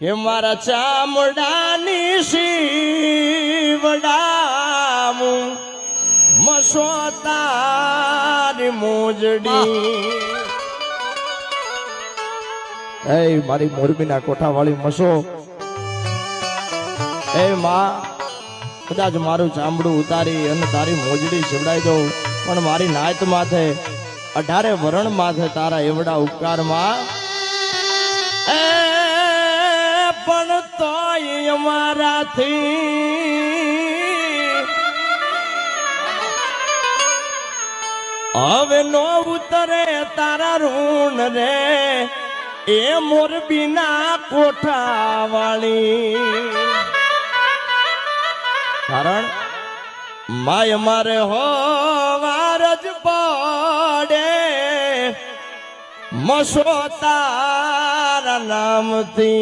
કે મારા ચામડાની શીવડામું મસો તારી મોજડી એ મારી મોરબીના કોઠાવાળી મસો એ માં કદાચ મારું ચામડું ઉતારી અને તારી મોજડી શિવડાઈ દઉં પણ મારી નાત માથે 18 વરણ માથે તારા એવડા ઉપકારમાં એ પણ તોય અમારાથી હવે નો ઉતરે તારા ઋણ રે એ મોરબીના કોઠાવાળી કારણ માય મારે હો વારજ પડે મસો તારા નામથી